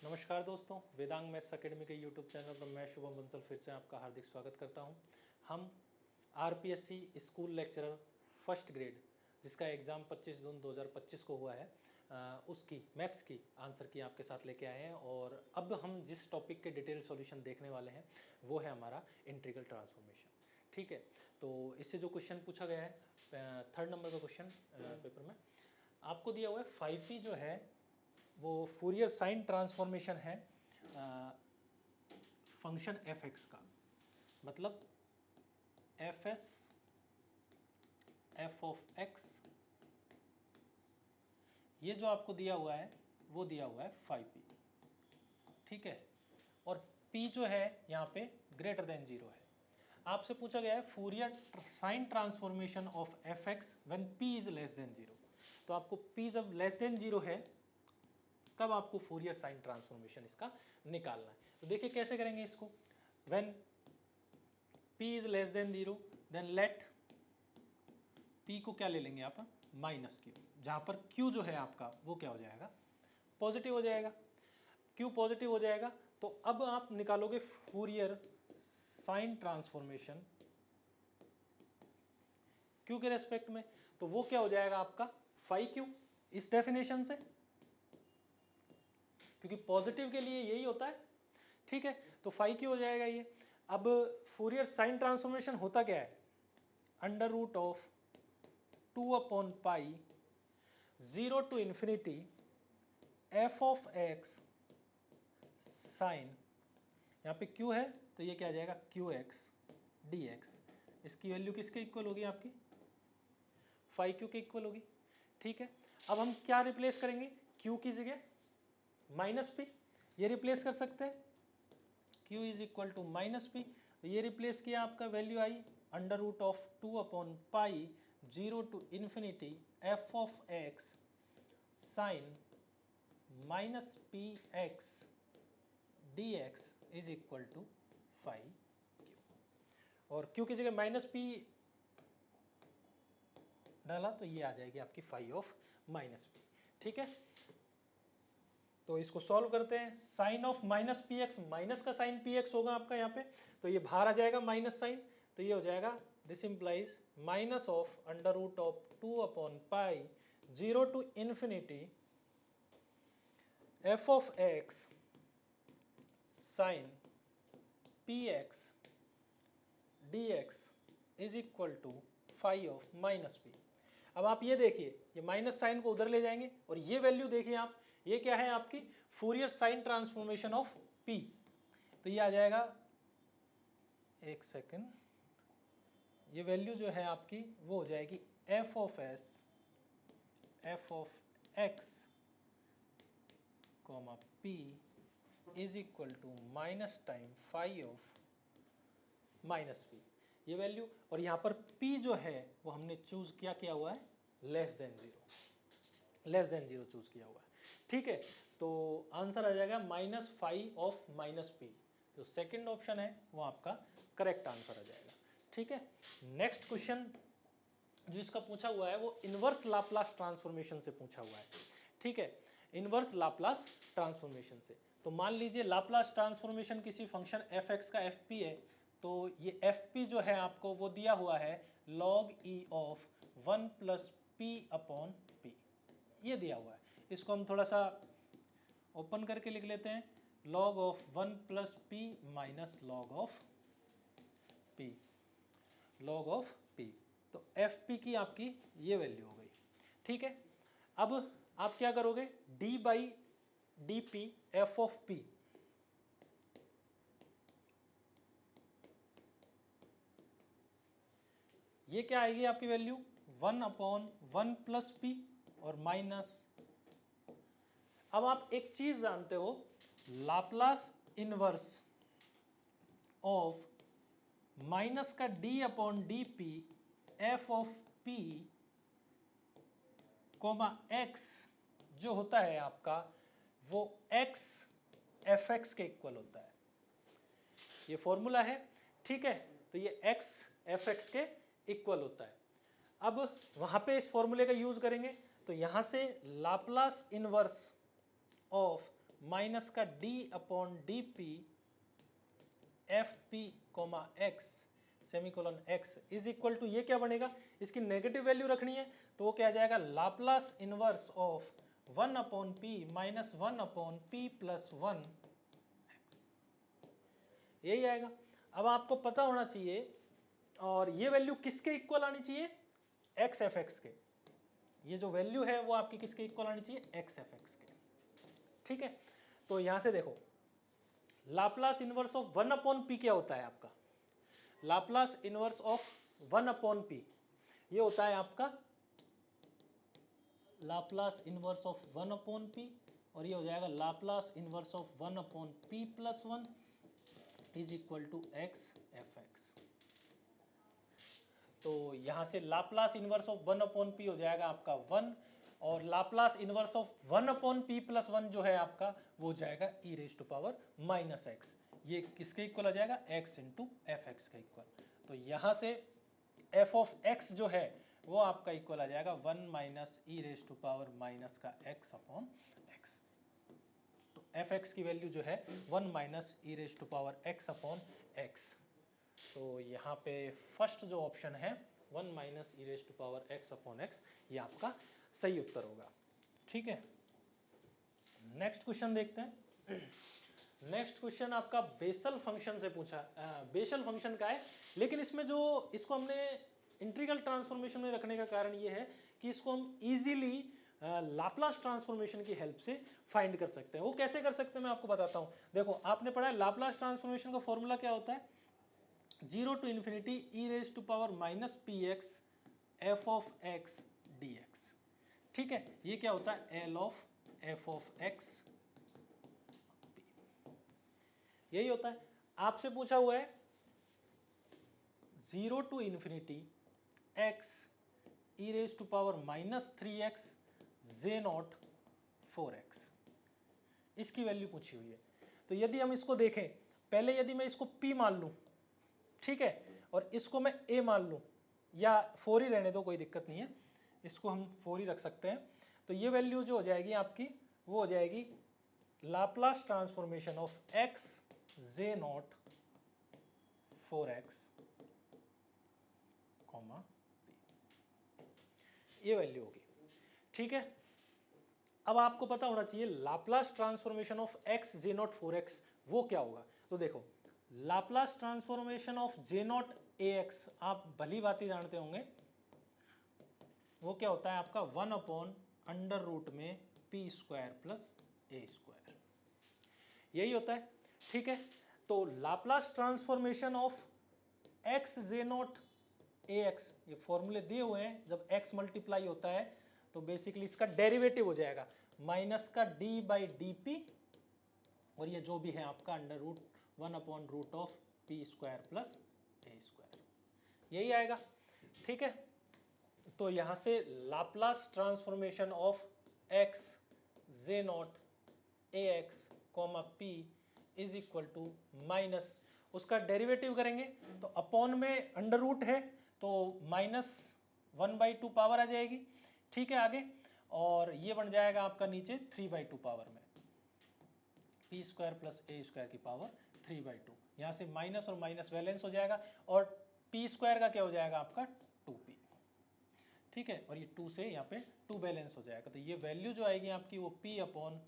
नमस्कार दोस्तों, Vedang maths academy के यूट्यूब चैनल पर मैं शुभम बंसल फिर से आपका हार्दिक स्वागत करता हूं। हम RPSC school lecturer first grade जिसका एग्ज़ाम 25 जून 2025 को हुआ है उसकी मैथ्स की आंसर की आपके साथ लेके आए हैं। और अब हम जिस टॉपिक के डिटेल सॉल्यूशन देखने वाले हैं वो है हमारा इंटीग्रल ट्रांसफॉर्मेशन। ठीक है, तो इससे जो क्वेश्चन पूछा गया है थर्ड नंबर का क्वेश्चन पेपर में आपको दिया हुआ है 5p जो है वो फूरियर साइन ट्रांसफॉर्मेशन है फंक्शन एफ एक्स का, मतलब F S f of x, ये जो आपको दिया हुआ है वो दिया हुआ है 5p। ठीक है, और p जो है यहाँ पे ग्रेटर देन 0 है। आपसे पूछा गया है Fourier sine transformation of f x when p is less than 0। तो आपको p जब लेस देन 0 है तब आपको फूरियर साइन ट्रांसफॉर्मेशन इसका निकालना है। तो देखिए कैसे करेंगे इसको। When p is less than 0 then let p को क्या ले लेंगे आप, माइनस q, जहां पर q जो है आपका वो क्या हो जाएगा, पॉजिटिव हो जाएगा। q पॉजिटिव हो जाएगा तो अब आप निकालोगे फूरियर साइन ट्रांसफॉर्मेशन q के रेस्पेक्ट में, तो वो क्या हो जाएगा आपका फाई q इस डेफिनेशन से, क्योंकि पॉजिटिव के लिए यही होता है। ठीक है, तो फाई क्यू हो जाएगा ये। अब फूरियर साइन ट्रांसफॉर्मेशन होता क्या है, अंडर रूट ऑफ 2/पाई 0 to infinity f of x sine, यहाँ पे क्यू है तो ये क्या आ जाएगा क्यू एक्स डी एक्स। इसकी वैल्यू किसके इक्वल होगी, आपकी फाई क्यू के इक्वल होगी। ठीक है, अब हम क्या रिप्लेस करेंगे, क्यू की जगह माइनस पी, ये रिप्लेस कर सकते हैं, q is equal to minus p. ये रिप्लेस किया, आपका value I under root of 2/पाई 0 to infinity f of x sine minus p x d x is equal to phi q. और q की जगह माइनस पी डाला तो ये आ जाएगी आपकी फाई ऑफ माइनस पी। ठीक है, तो इसको सॉल्व करते हैं। Sine of minus p x, minus का साइन पी एक्स होगा आपका यहाँ पे, तो ये बाहर आ जाएगा माइनस साइन, तो ये हो जाएगा this implies minus of under root of 2/पाई 0 to infinity f of x sine p x d x is equal to phi of minus p. अब आप ये देखिए, ये माइनस साइन को उधर ले जाएंगे और ये वैल्यू देखिए आप, ये क्या है आपकी Fourier sine transformation of p, तो ये आ जाएगा, एक सेकंड, ये वैल्यू जो है आपकी वो हो जाएगी f of s f of x comma p is equal to minus time phi of minus p, ये वैल्यू। और यहाँ पर p जो है वो हमने चूज किया हुआ है लेस देन 0 चूज किया हुआ है। ठीक है, तो आंसर आ जाएगा minus five of minus P, जो सेकंड ऑप्शन है वो आपका करेक्ट आंसर आ जाएगा। ठीक है, नेक्स्ट क्वेश्चन जो इसका पूछा हुआ है वो इनवर्स लाप्लास ट्रांसफॉर्मेशन से पूछा हुआ है। ठीक है, इनवर्स लाप्लास ट्रांसफॉर्मेशन से, तो मान लीजिए लाप्लास ट्रांसफॉर्मेशन किसी फंक्शन एफ एक्स का एफ पी है, तो ये एफ पी जो है आपको वो दिया हुआ है log e ऑफ 1 + p/p, ये दिया हुआ है। इसको हम थोड़ा सा ओपन करके लिख लेते हैं, log of 1 + p minus log of p, log of p, तो एफ पी की आपकी ये वैल्यू हो गई। ठीक है, अब आप क्या करोगे, d by D p F of p, ये क्या आएगी आपकी वैल्यू 1/1 + p और माइनस। अब आप एक चीज जानते हो, लाप्लास इनवर्स ऑफ माइनस का d/dp f of p comma x जो होता है आपका वो x एफ एक्स के इक्वल होता है, ये फॉर्मूला है। ठीक है, तो ये x एफ एक्स के इक्वल होता है। अब वहां पे इस फॉर्मूले का यूज करेंगे, तो यहां से लाप्लास इनवर्स ऑफ माइनस का d upon d p f p comma x semicolon x is equal to, ये क्या बनेगा, इसकी नेगेटिव वैल्यू रखनी है तो वो क्या आ जाएगा, Laplace inverse of 1 upon P minus 1 upon p plus 1, यही आएगा। अब आपको पता होना चाहिए, और ये वैल्यू किसके इक्वल आनी चाहिए, एक्स एफ एक्स के। ये जो वैल्यू है वो आपकी किसके इक्वल आनी चाहिए, एक्स एफ एक्स के। ठीक है, तो यहां से देखो Laplace inverse of 1 upon p क्या होता है आपका, Laplace inverse of 1 upon p ये होता है आपका Laplace inverse of 1 upon p, और ये हो जाएगा Laplace inverse of 1 upon p plus 1 is equal to x f x. तो यहां से Laplace inverse of 1 upon p हो जाएगा आपका 1, और Laplace inverse of 1 upon p plus 1 जो है आपका वो हो जाएगा e raise to power minus x. ये किसके इक्वल आ जाएगा, एक्स इंटू एफ एक्स का इक्वल। तो यहां से एफ ऑफ एक्स जो है वो आपका इक्वल आ जाएगा 1 minus e raise to power minus का एक्स अपॉन एक्स। तो एफ एक्स की वैल्यू जो है 1 minus e raise to power x upon x. तो यहाँ पे फर्स्ट जो ऑप्शन है 1 minus e raise to power x upon x, ये आपका सही उत्तर होगा। ठीक है, नेक्स्ट क्वेश्चन देखते हैं। नेक्स्ट क्वेश्चन आपका बेसल फंक्शन से पूछा, बेसल फंक्शन का है, लेकिन इसमें जो इसको हमने इंटीग्रल ट्रांसफॉर्मेशन में रखने का कारण ये है कि इसको हम इजीली लाप्लास ट्रांसफॉर्मेशन की हेल्प से फाइंड कर सकते हैं। वो कैसे कर सकते हैं मैं आपको बताता हूँ। देखो आपने पढ़ा है लाप्लास ट्रांसफॉर्मेशन का फॉर्मूला क्या होता है, 0 to infinity e raise to power minus p x f of x d x. ठीक है, ये क्या होता है, l of f of x, यही होता है। आपसे पूछा हुआ है 0 to infinity x e raise to power minus 3x J not 4x, इसकी वैल्यू पूछी हुई है। तो यदि हम इसको देखें, पहले यदि मैं इसको p मान लूं, ठीक है, और इसको मैं a मान लूं, या 4 ही रहने दो, कोई दिक्कत नहीं है, इसको हम 4 ही रख सकते हैं। तो ये वैल्यू जो हो जाएगी आपकी वो हो जाएगी Laplace transformation of x J not 4x comma ये वैल्यू होगी। ठीक है, अब आपको पता होना चाहिए Laplace transformation of x J not 4x वो क्या होगा। तो देखो Laplace transformation of J nought ax आप भली बात जानते होंगे, वो क्या होता है आपका 1 अपॉन अंडर रूट में P square plus a square, यही होता है। ठीक है, तो Laplace transformation of x J nought ax, ये फॉर्मूले दिए हुए हैं, जब x मल्टीप्लाई होता है तो बेसिकली इसका डेरिवेटिव हो जाएगा माइनस का d बाई डी पी, और ये जो भी है आपका under root 1 upon root of p square plus a square, यही आएगा। ठीक है, तो यहाँ से Laplace transformation of x J nought ax comma p is equal to minus, उसका डेरिवेटिव करेंगे तो अपॉन में अंडर रूट है तो माइनस 1/2 पावर आ जाएगी। ठीक है, आगे, और ये बन जाएगा आपका नीचे 3/2 पावर में P square plus a square की पावर 3/2। यहाँ से माइनस और माइनस बैलेंस हो जाएगा, और पी स्क्वायर का क्या हो जाएगा आपका 2p। ठीक है, और ये 2 से यहाँ पे 2 बैलेंस हो जाएगा, तो ये वैल्यू जो आएगी आपकी वो p upon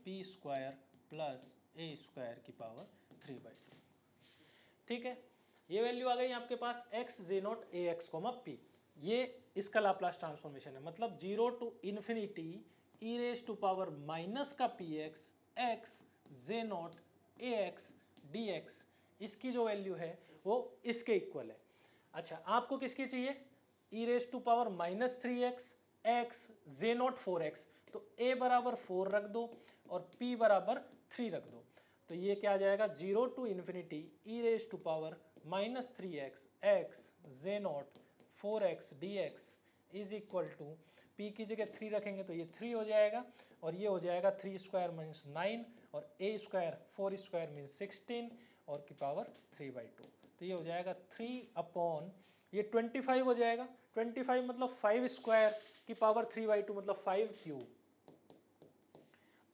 p square plus a square की पावर 3/2। ठीक है, ये वैल्यू आ गई आपके पास x J naught a x comma p, ये इसका लाप्लास ट्रांसफॉर्मेशन है, मतलब 0 to infinity e raise to power minus का p x x J naught a x d x, इसकी जो वैल्यू है वो इसके इक्वल है। अच्छा, आपको किसकी चाहिए, e raise to power minus 3x x J not 4x, तो a बराबर 4 रख दो और p बराबर 3 रख दो, तो ये क्या आ जाएगा 0 to infinity e raise to power minus 3x x J not 4x dx is equal to p की जगह 3 रखेंगे तो ये 3 हो जाएगा, और ये हो जाएगा 3 स्क्वायर मीन्स 9, और a स्क्वायर 4 स्क्वायर मीन्स 16 और की पावर 3/2, तो ये हो जाएगा 3 अपॉन ये 25 हो जाएगा, 25 मतलब 5 स्क्वायर की पावर 3/2 मतलब 5 क्यूब,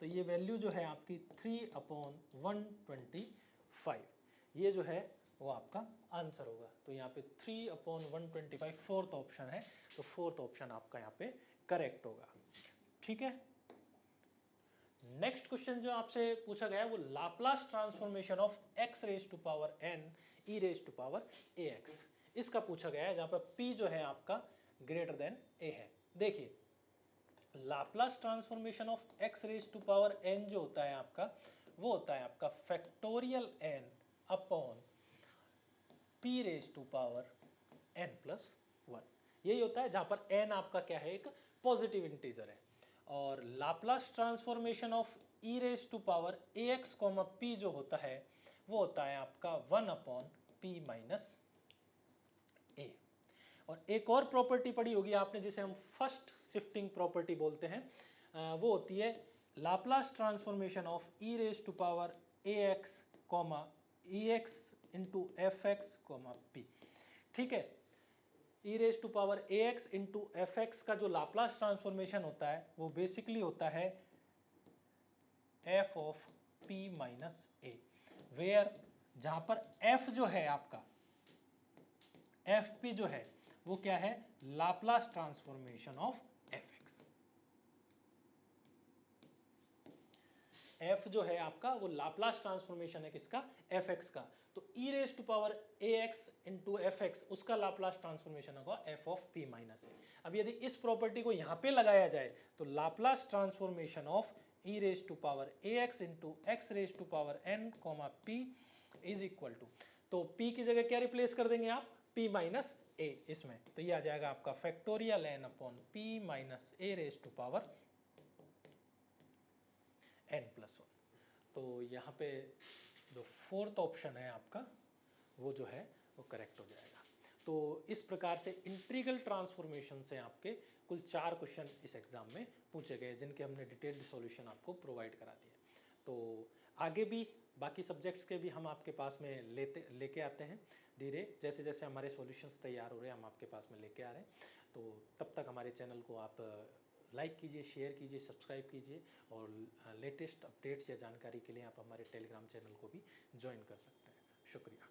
तो ये वैल्यू जो है आपकी 3/125, ये जो है वो आपका आंसर होगा। तो यहाँ पे 3/125 फोर्थ ऑप्शन है, तो फोर्थ ऑप्शन आपका यहाँ पे करेक्ट होगा। ठीक है, नेक्स्ट क्वेश्चन जो आपसे पूछा गया है वो Laplace transformation of x raise to power n e raise to power ax, इसका पूछा गया है, जहां पर p जो है आपका ग्रेटर देन a है। देखिए Laplace transformation of x raise to power n जो होता है आपका, वो होता है आपका factorial n upon p raise to power n plus 1, यही होता है, जहां पर n आपका क्या है, एक पॉजिटिव इंटीजर है। और Laplace transformation of e raise to power ax comma p जो होता है वो होता है आपका 1/p माइनस a। और एक और प्रॉपर्टी पढ़ी होगी आपने जिसे हम फर्स्ट शिफ्टिंग प्रॉपर्टी बोलते हैं, वो होती है Laplace transformation of e raise to power ax comma ex into fx comma p। ठीक है, e raise to power ax into fx का जो लाप्लास ट्रांसफॉर्मेशन होता है वो बेसिकली होता है f of p minus a, where जहां पर f जो है आपका fp जो है वो क्या है, Laplace transformation of fx। f जो है आपका वो लाप्लास ट्रांसफॉर्मेशन है किसका, fx का। तो e raise to power ax into fx उसका लाप्लास ट्रांसफॉर्मेशन होगा f of p minus a। अब यदि इस प्रॉपर्टी को यहाँ पे लगाया जाए तो Laplace transformation of e raise to power ax into x raise to power n comma p is equal to, तो p की जगह क्या रिप्लेस कर देंगे आप, p माइनस a इसमें, तो ये आ जाएगा आपका factorial n upon p minus a raise to power n plus 1। तो यहाँ पे जो फोर्थ ऑप्शन है आपका वो जो है वो करेक्ट हो जाएगा। तो इस प्रकार से इंटीग्रल ट्रांसफॉर्मेशन से आपके कुल 4 क्वेश्चन इस एग्जाम में पूछे गए, जिनके हमने डिटेल्ड सॉल्यूशन आपको प्रोवाइड करा दिए। तो आगे भी बाकी सब्जेक्ट्स के भी हम आपके पास में लेके आते हैं धीरे, जैसे जैसे हमारे सॉल्यूशंस तैयार हो रहे हैं हम आपके पास में लेके आ रहे हैं। तो तब तक हमारे चैनल को आप लाइक कीजिए, शेयर कीजिए, सब्सक्राइब कीजिए, और लेटेस्ट अपडेट्स या जानकारी के लिए आप हमारे टेलीग्राम चैनल को भी ज्वाइन कर सकते हैं। शुक्रिया।